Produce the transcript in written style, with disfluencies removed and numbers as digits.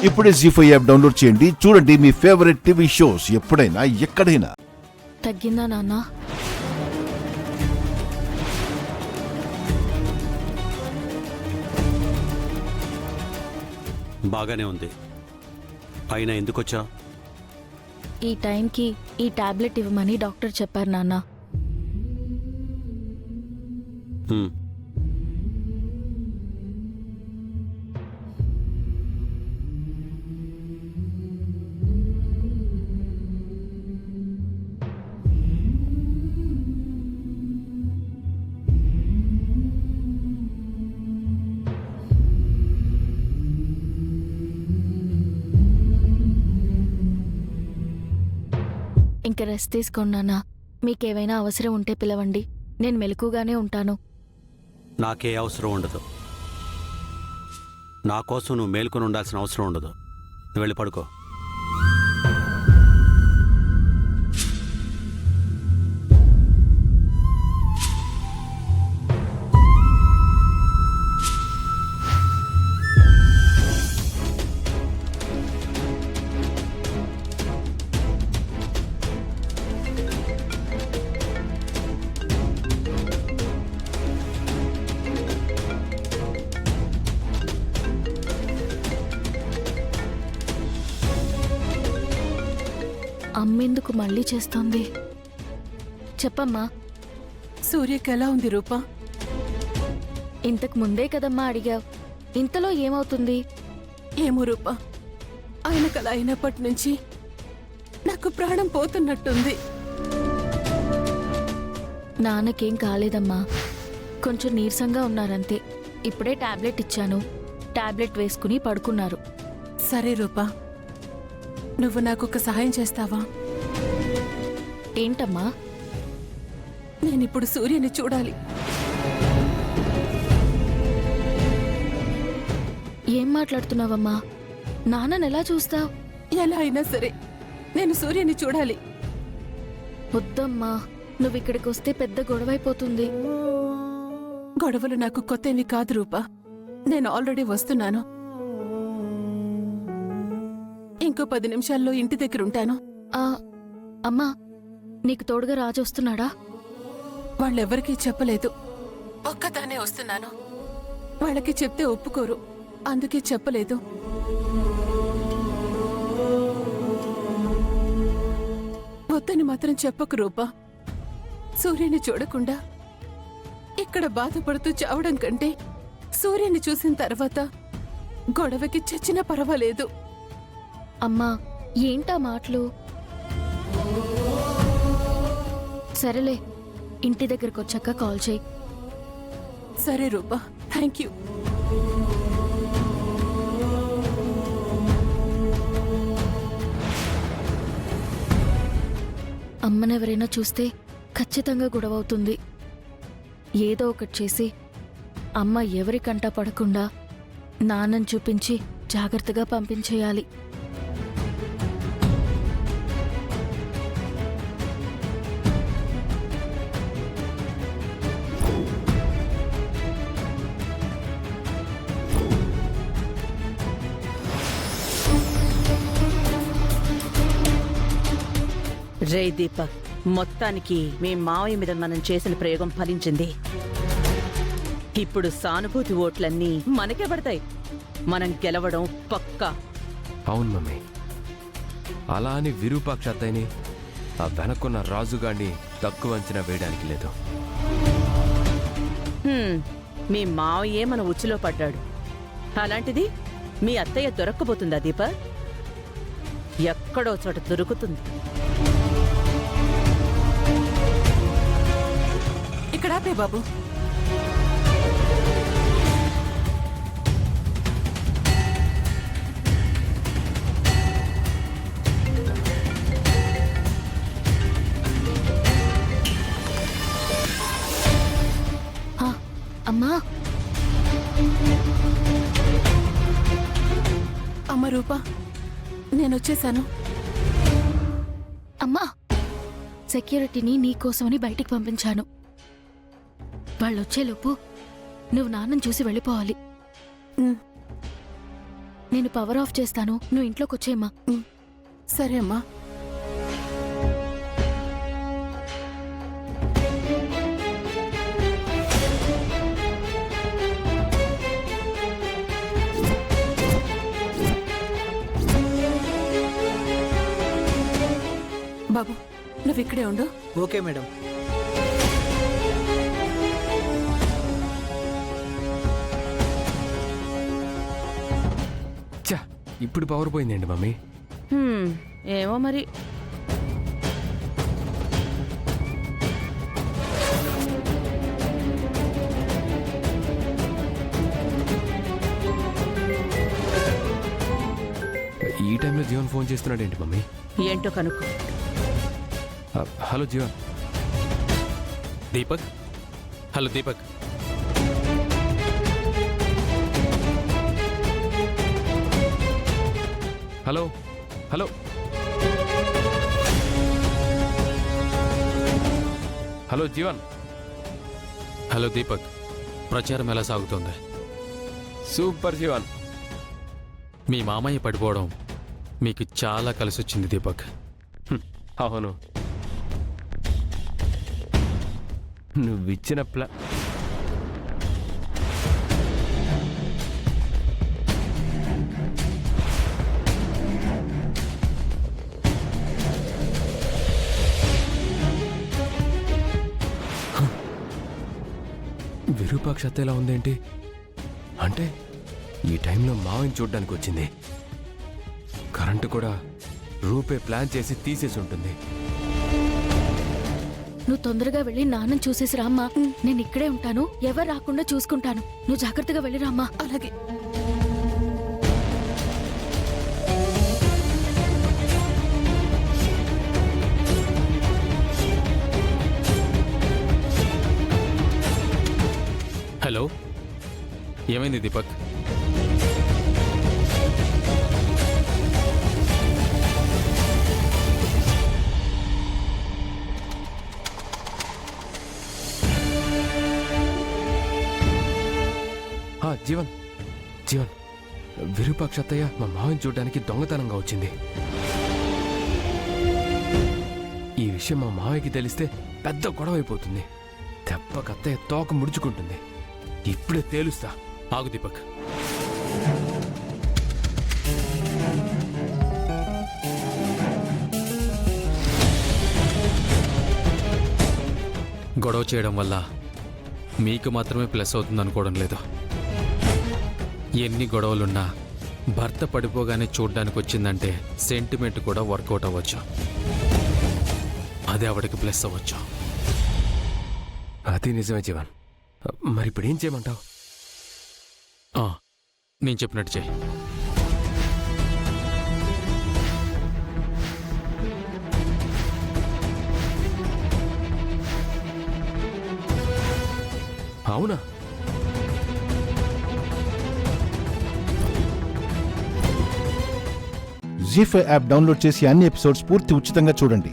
ఇప్పుడే జీ5 app download చేయండి. చూడండి మీ ఫేవరెట్ టీవీ షోస్ ఎప్పుడైనా ఎక్కడైనా. తగ్గిందా నాన్న? బాగానే ఉంది. అయినా ఎందుకొచ్చా? ఈ టైంకి ఈ టాబ్లెట్ ఇవ్వమని డాక్టర్ చెప్పారు నాన్న. ఇంక రెస్ట్ తీసుకోండి నాన్న. మీకేమైనా అవసరం ఉంటే పిలవండి, నేను మెలకుగానే ఉంటాను. నాకే అవసరం ఉండదు. నా కోసం నువ్వు మేల్కొని ఉండాల్సిన అవసరం ఉండదు. నువ్వు వెళ్ళి పడుకో. అమ్మెందుకు మళ్ళీ చేస్తోంది? చెప్పమ్మా. సూర్యకి ఎలా ఉంది రూపా? ఇంతకు ముందే కదమ్మా అడిగావు, ఇంతలో ఏమవుతుంది? ఏమో రూపా, ఆయనకలా అయినప్పటి నుంచి నాకు ప్రాణం పోతున్నట్టుంది. నాన్నకేం కాలేదమ్మా, కొంచెం నీరసంగా ఉన్నారంతే. ఇప్పుడే టాబ్లెట్ ఇచ్చాను, టాబ్లెట్ వేసుకుని పడుకున్నారు. సరే రూపా, నువ్వు నాకొక సహాయం చేస్తావా? ఏంటమ్మా? నేనిప్పుడు సూర్యని చూడాలి. ఏం మాట్లాడుతున్నావమ్మా? నాన్నని ఎలా చూస్తావు? ఎలా అయినా సరే నేను సూర్యని చూడాలి. వద్దమ్మా, నువ్విక్కడికి వస్తే పెద్ద గొడవైపోతుంది. గొడవలు నాకు కొత్తవి కాదు రూపా, నేను ఆల్రెడీ వస్తున్నాను. ఇంకో 10 నిమిషాల్లో ఇంటి దగ్గర ఉంటాను. అమ్మా, నీకు తోడుగా రాజు వస్తున్నాడా? వాళ్ళెవ్వరికీ చెప్పలేదు, ఒక్కదానే వస్తున్నాను. వాళ్ళకి చెప్తే ఒప్పుకోరు, అందుకే చెప్పలేదు. వద్దని మాత్రం చెప్పకు రూపా. సూర్యుని చూడకుండా ఇక్కడ బాధపడుతూ చావడం కంటే సూర్యుని చూసిన తర్వాత గొడవకి చచ్చినా పర్వాలేదు. అమ్మా, ఏంటా మాటలు? సరేలే, ఇంటి దగ్గరకు వచ్చాక కాల్ చేయి. సరే రూపా, థ్యాంక్ యూ. అమ్మనెవరైనా చూస్తే ఖచ్చితంగా గొడవవుతుంది. ఏదో ఒకటి చేసి అమ్మ ఎవరికంటా పడకుండా నాన్నని చూపించి జాగ్రత్తగా పంపించేయాలి. రే దీపక్, మొత్తానికి మీ మావయ్య మీద మనం చేసిన ప్రయోగం ఫలించింది. ఇప్పుడు సానుభూతి ఓట్లన్నీ మనకే పడతాయి. మనం గెలవడం పక్కా. అవును మమ్మీ, అలా అని విరూపాక్ష అత్తయ్యని, ఆ వెనక్కున్న రాజుగాడిని తక్కువ అంచనా వేయడానికి లేదు. మీ మావయ్యే మన ఉచ్చులో పడ్డాడు. అలాంటిది మీ అత్తయ్య దొరక్కబోతుందా దీపక్? ఎక్కడో చోట దొరుకుతుంది. ఇక్కడ ఆపే బాబు. అమ్మా, అమ్మ రూపా, నేనొచ్చేశాను. అమ్మా, సెక్యూరిటీని నీకోసమని బయటికి పంపించాను. వాళ్ళొచ్చేలోపు నువ్వు నాన్నని చూసి వెళ్ళిపోవాలి. నేను పవర్ ఆఫ్ చేస్తాను, నువ్వు ఇంట్లోకి వచ్చేయమ్మా. సరే అమ్మా. బాబు, నువ్వు ఇక్కడే ఉండు. Okay madam. చా, ఇప్పుడు పవర్ పోయిందండి మమ్మీ. ఏమో మరి. ఈ టైంలో జీవన్ ఫోన్ చేస్తున్నాడేంటి మమ్మీ? ఏంటో కనుక్కో. Hello Jeevan. Deepak, hello Deepak. Hello hello hello Jeevan. Hello Deepak, ప్రచారం ఎలా సాగుతోంది? సూపర్ జీవన్. మీ మామయ్య పడిపోవడం మీకు చాలా కలిసొచ్చింది దీపక్. అవును, నువ్విచ్చిన విరూపాక్షత ఎలా ఉందేంటి? అంటే ఈ టైంలో మావని చూడ్డానికి వచ్చింది. కరెంటు కూడా రూపే ప్లాన్ చేసి తీసేసి ఉంటుంది. నువ్వు తొందరగా వెళ్ళి నాన్నని చూసేసి రామ్మా. నేను ఇక్కడే ఉంటాను, ఎవరు రాకుండా చూసుకుంటాను. నువ్వు జాగ్రత్తగా వెళ్ళి రామ్మా. అలాగే. హలో, ఏమైంది దీపక్? జీవన్ జీవన్, విరూపాక్షత్తయ్య మా మావని చూడ్డానికి దొంగతనంగా వచ్చింది. ఈ విషయం మా మావయ్యకి తెలిస్తే పెద్ద గొడవ అయిపోతుంది. దెబ్బకత్తయ్య తోక ముడుచుకుంటుంది. ఇప్పుడే తేలుస్తా. ఆగు దీపక్. గొడవ చేయడం వల్ల మీకు మాత్రమే ప్లస్ అవుతుంది అనుకోవడం లేదు. ఎన్ని గొడవలున్నా భర్త పడిపోగానే చూడ్డానికి వచ్చిందంటే సెంటిమెంట్ కూడా వర్కౌట్ అవ్వచ్చు. అదే ఆవిడకి ప్లస్ అవ్వచ్చు. అది నిజమే జీవన్. మరి ఇప్పుడు ఏం చేయమంటావు? నేను చెప్పినట్టు చేయి. అవునా? జీ5 యాప్ డౌన్లోడ్ చేసి అన్ని ఎపిసోడ్స్ పూర్తి ఉచితంగా చూడండి.